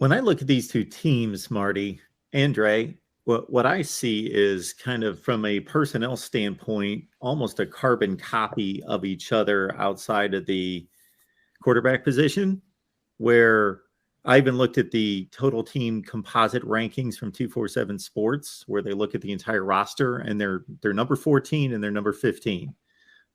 When I look at these two teams, Marty, Andre, what I see is kind of from a personnel standpoint, almost a carbon copy of each other outside of the quarterback position, where I even looked at the total team composite rankings from 247 Sports, where they look at the entire roster and they're number 14 and they're number 15.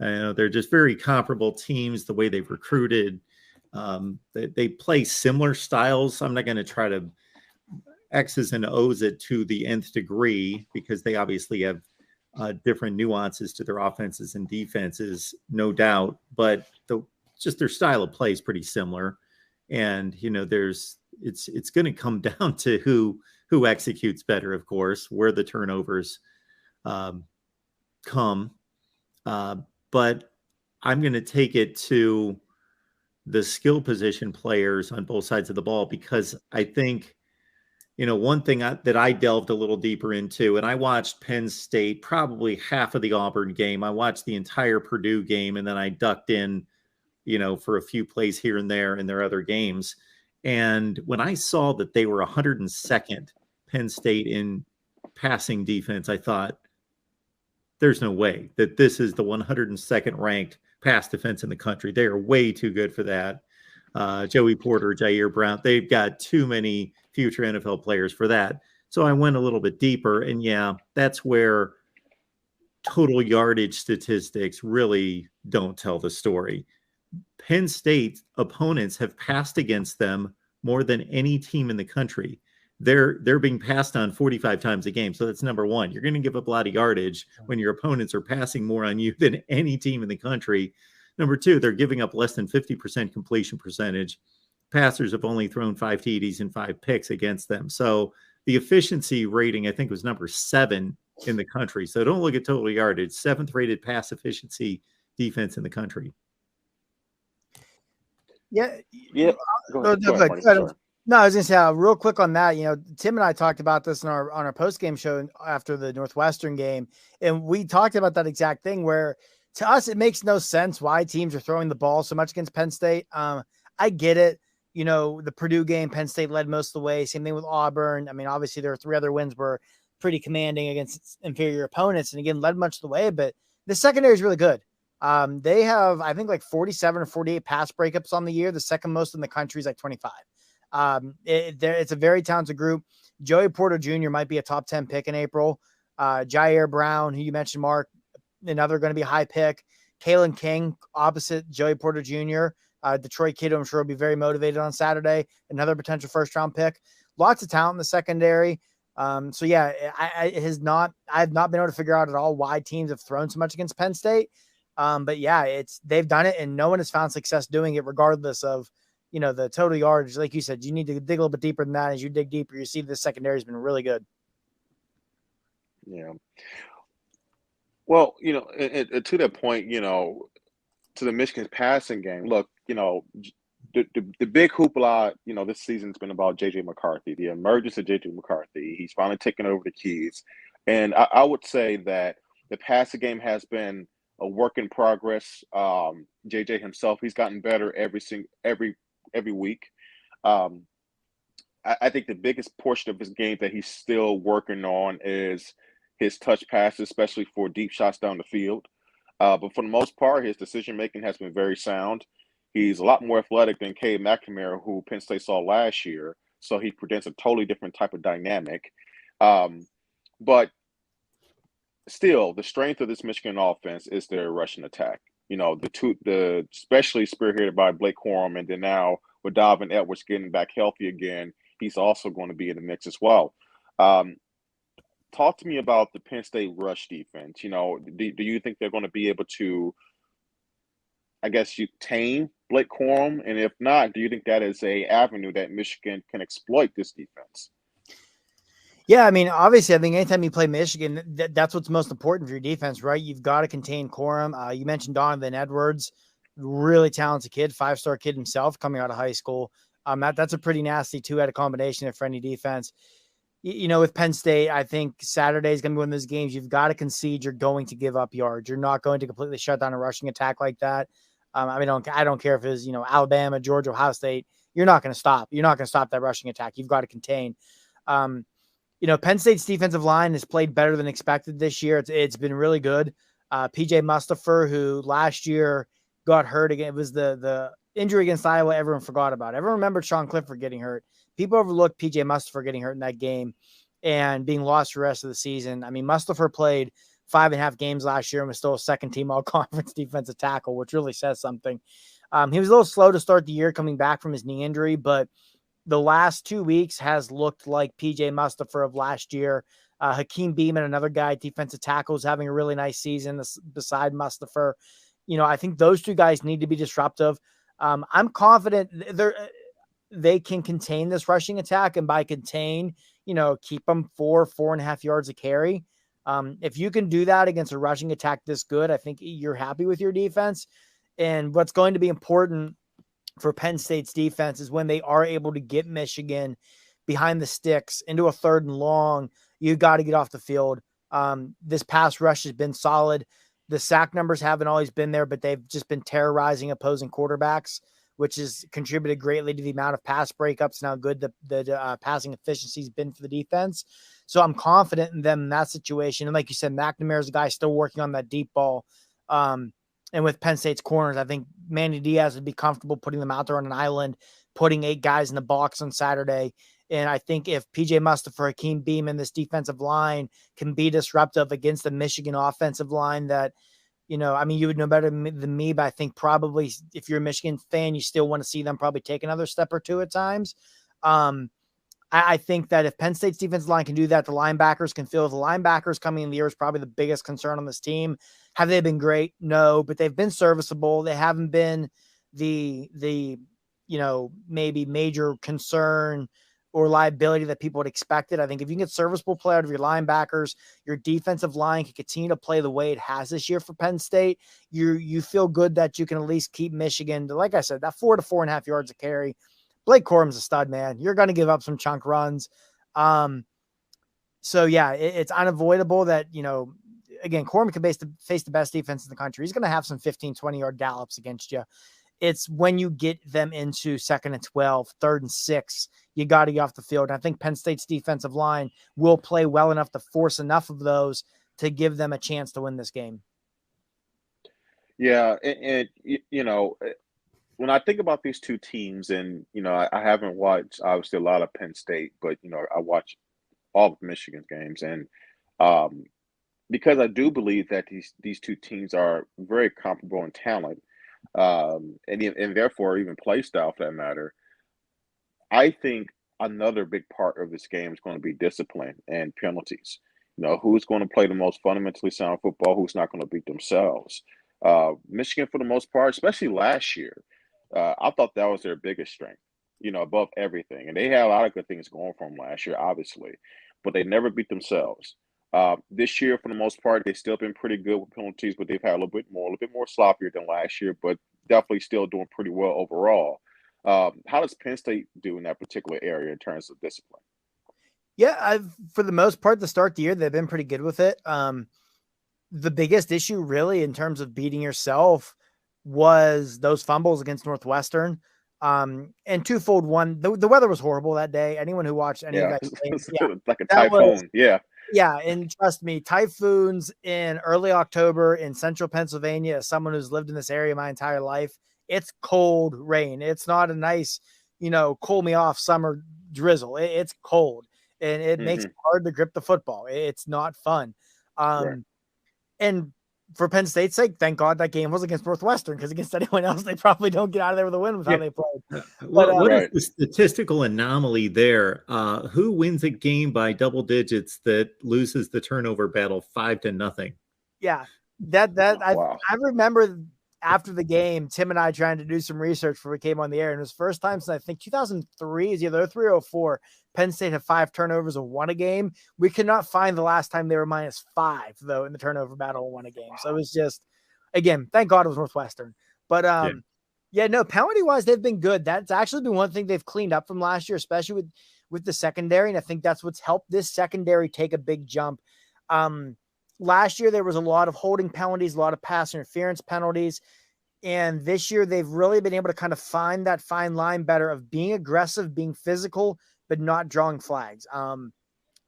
They're just very comparable teams, the way they've recruited. They play similar styles. I'm not going to try to X's and O's it to the nth degree because they obviously have different nuances to their offenses and defenses, no doubt. But just their style of play is pretty similar. And, it's going to come down to who executes better, of course, where the turnovers come. But I'm going to take it to the skill position players on both sides of the ball, because I think, one thing that I delved a little deeper into, and I watched Penn State, probably half of the Auburn game. I watched the entire Purdue game, and then I ducked in, for a few plays here and there in their other games. And when I saw that they were 102nd Penn State in passing defense, I thought, there's no way that this is the 102nd ranked pass defense in the country. They are way too good for that. Joey Porter, Jair Brown, they've got too many future NFL players for that. So I went a little bit deeper, and that's where total yardage statistics really don't tell the story. Penn State opponents have passed against them more than any team in the country. They're being passed on 45 times a game. So that's number one. You're going to give up a lot of yardage when your opponents are passing more on you than any team in the country. Number two, they're giving up less than 50% completion percentage. Passers have only thrown 5 TDs and 5 picks against them. So the efficiency rating, I think, was number 7 in the country. So don't look at total yardage. 7th rated pass efficiency defense in the country. Yeah. Go ahead. No, I was going to say real quick on that. Tim and I talked about this on our post-game show after the Northwestern game, and we talked about that exact thing where to us it makes no sense why teams are throwing the ball so much against Penn State. I get it. The Purdue game, Penn State led most of the way. Same thing with Auburn. I mean, obviously there are 3 other wins were pretty commanding against inferior opponents, and again led much of the way. But the secondary is really good. They have, I think, like 47 or 48 pass breakups on the year. The second most in the country is like 25. It's a very talented group. Joey Porter Jr. might be a top 10 pick in April. Jair Brown, who you mentioned, Mark, another going to be a high pick. Kalen King, opposite Joey Porter Jr., Detroit kid, who I'm sure will be very motivated on Saturday. Another potential first-round pick. Lots of talent in the secondary. I have not been able to figure out at all why teams have thrown so much against Penn State. But they've done it, and no one has found success doing it, regardless of the total yardage. Like you said, you need to dig a little bit deeper than that. As you dig deeper, you see the secondary has been really good. Yeah. Well, to that point, to the Michigan passing game, look, the big hoopla, this season's been about J.J. McCarthy, the emergence of J.J. McCarthy. He's finally taken over the keys. And I would say that the passing game has been a work in progress. JJ himself, he's gotten better every week. I think the biggest portion of his game that he's still working on is his touch passes, especially for deep shots down the field. But for the most part, his decision-making has been very sound. He's a lot more athletic than Cade McNamara, who Penn State saw last year. So he presents a totally different type of dynamic. But still, the strength of this Michigan offense is their rushing attack. Especially spearheaded by Blake Corum, and then now with Donovan Edwards getting back healthy again, he's also going to be in the mix as well. Talk to me about the Penn State rush defense. Do you think they're going to be able to, tame Blake Corum? And if not, do you think that is a avenue that Michigan can exploit this defense? Yeah, I mean, obviously, I think anytime you play Michigan, that's what's most important for your defense, right? You've got to contain Corum. You mentioned Donovan Edwards, really talented kid, 5-star kid himself coming out of high school. That's a pretty nasty 2-headed combination for any defense. With Penn State, I think Saturday is going to be one of those games you've got to concede. You're going to give up yards. You're not going to completely shut down a rushing attack like that. I don't care if it's, Alabama, Georgia, Ohio State. you're not going to stop. You're not going to stop that rushing attack. You've got to contain. Penn State's defensive line has played better than expected this year. It's been really good. PJ Mustipher, who last year got hurt again, it was the injury against Iowa everyone forgot about. Everyone remembered Sean Clifford getting hurt. People overlooked PJ Mustipher getting hurt in that game and being lost for the rest of the season. I mean, Mustipher played 5.5 games last year and was still a second-team all-conference defensive tackle, which really says something. He was a little slow to start the year coming back from his knee injury, but the last 2 weeks has looked like PJ Mustipher of last year. Hakeem Beamon, another guy, defensive tackle, is having a really nice season beside Mustipher. I think those two guys need to be disruptive. I'm confident they can contain this rushing attack, and by contain, keep them 4.5 yards a carry. If you can do that against a rushing attack this good, I think you're happy with your defense. And what's going to be important for Penn State's defense is when they are able to get Michigan behind the sticks into a 3rd and long, you got to get off the field. This pass rush has been solid. The sack numbers haven't always been there, but they've just been terrorizing opposing quarterbacks, which has contributed greatly to the amount of pass breakups and how good the passing efficiency has been for the defense. So I'm confident in them in that situation. And like you said, McNamara is a guy still working on that deep ball. And with Penn State's corners, I think Manny Diaz would be comfortable putting them out there on an island, putting 8 guys in the box on Saturday. And I think if PJ Mustipher, Hakeem Beamon, this defensive line can be disruptive against the Michigan offensive line that, you would know better than me, but I think probably if you're a Michigan fan, you still want to see them probably take another step or two at times. I think that if Penn State's defensive line can do that, the linebackers can feel. The linebackers coming in the year is probably the biggest concern on this team. Have they been great? No, but they've been serviceable. They haven't been the maybe major concern or liability that people had expected. I think if you can get serviceable play out of your linebackers, your defensive line can continue to play the way it has this year for Penn State. You feel good that you can at least keep Michigan to, like I said, that 4 to 4.5 yards a carry. Blake Corum's a stud, man. You're going to give up some chunk runs. So yeah, it's unavoidable that, again, Corum can face the best defense in the country. He's going to have some 15, 20-yard gallops against you. It's when you get them into 2nd and 12, 3rd and 6, you got to get off the field. And I think Penn State's defensive line will play well enough to force enough of those to give them a chance to win this game. Yeah, and when I think about these two teams, and I haven't watched obviously a lot of Penn State, but I watch all of Michigan's games, and because I do believe that these two teams are very comparable in talent, and therefore even play style for that matter. I think another big part of this game is going to be discipline and penalties. Who's going to play the most fundamentally sound football, who's not going to beat themselves. Michigan, for the most part, especially last year, I thought that was their biggest strength, above everything. And they had a lot of good things going for them last year, obviously, but they never beat themselves. This year, for the most part, they've still been pretty good with penalties, but they've had a little bit more sloppier than last year, but definitely still doing pretty well overall. How does Penn State do in that particular area in terms of discipline? Yeah, for the most part, to start the year, they've been pretty good with it. The biggest issue really in terms of beating yourself was those fumbles against Northwestern. And twofold. One, the weather was horrible that day. Anyone who watched any of that game, like a typhoon. Yeah, and trust me, typhoons in early October in central Pennsylvania, as someone who's lived in this area my entire life, it's cold rain. It's not a nice, cool me off summer drizzle. It's cold, and it makes it hard to grip the football. It's not fun. Right. And for Penn State's sake, thank God that game was against Northwestern, because against anyone else, they probably don't get out of there with a win with how they played. What is the statistical anomaly there? Who wins a game by double digits that loses the turnover battle 5-0? Yeah, wow. I remember after the game, Tim and I trying to do some research before we came on the air, and it was first time since I think 2003 is either 3 or 4. Penn State had 5 turnovers and won a game. We could not find the last time they were -5 though in the turnover battle and won a game. Wow. So it was just, again, thank God it was Northwestern. But penalty wise, they've been good. That's actually been one thing they've cleaned up from last year, especially with the secondary. And I think that's what's helped this secondary take a big jump. Last year, there was a lot of holding penalties, a lot of pass interference penalties. And this year, they've really been able to kind of find that fine line better of being aggressive, being physical, but not drawing flags.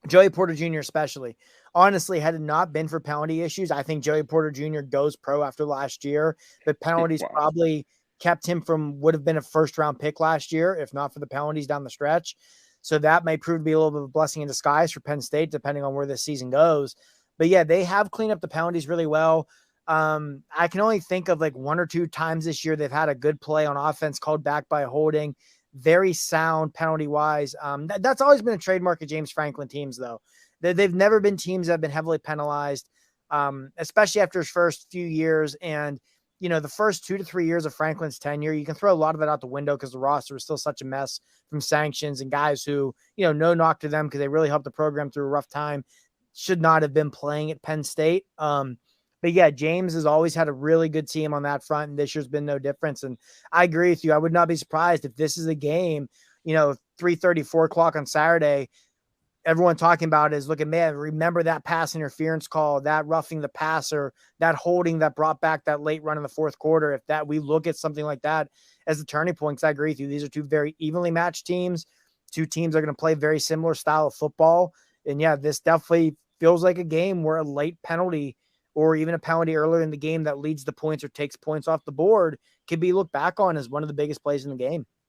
Joey Porter Jr. especially. Honestly, had it not been for penalty issues, I think Joey Porter Jr. goes pro after last year. But penalties Wow. probably kept him from would have been a first-round pick last year, if not for the penalties down the stretch. So that may prove to be a little bit of a blessing in disguise for Penn State, depending on where this season goes. But yeah, they have cleaned up the penalties really well. I can only think of like 1 or 2 times this year they've had a good play on offense called back by a holding. Very sound penalty wise. That's always been a trademark of James Franklin teams, though. They've never been teams that have been heavily penalized, especially after his first few years. And, the first 2 to 3 years of Franklin's tenure, you can throw a lot of it out the window because the roster was still such a mess from sanctions and guys who, no knock to them because they really helped the program through a rough time, should not have been playing at Penn State. But yeah, James has always had a really good team on that front, and this year's been no difference. And I agree with you. I would not be surprised if this is a game, 3:30, 4 o'clock on Saturday, everyone talking about is, look at, man, remember that pass interference call, that roughing the passer, that holding that brought back that late run in the fourth quarter. If that we look at something like that as the turning points, I agree with you. These are 2 very evenly matched teams. 2 teams are going to play very similar style of football. And yeah, this definitely feels like a game where a late penalty or even a penalty earlier in the game that leads the points or takes points off the board could be looked back on as one of the biggest plays in the game.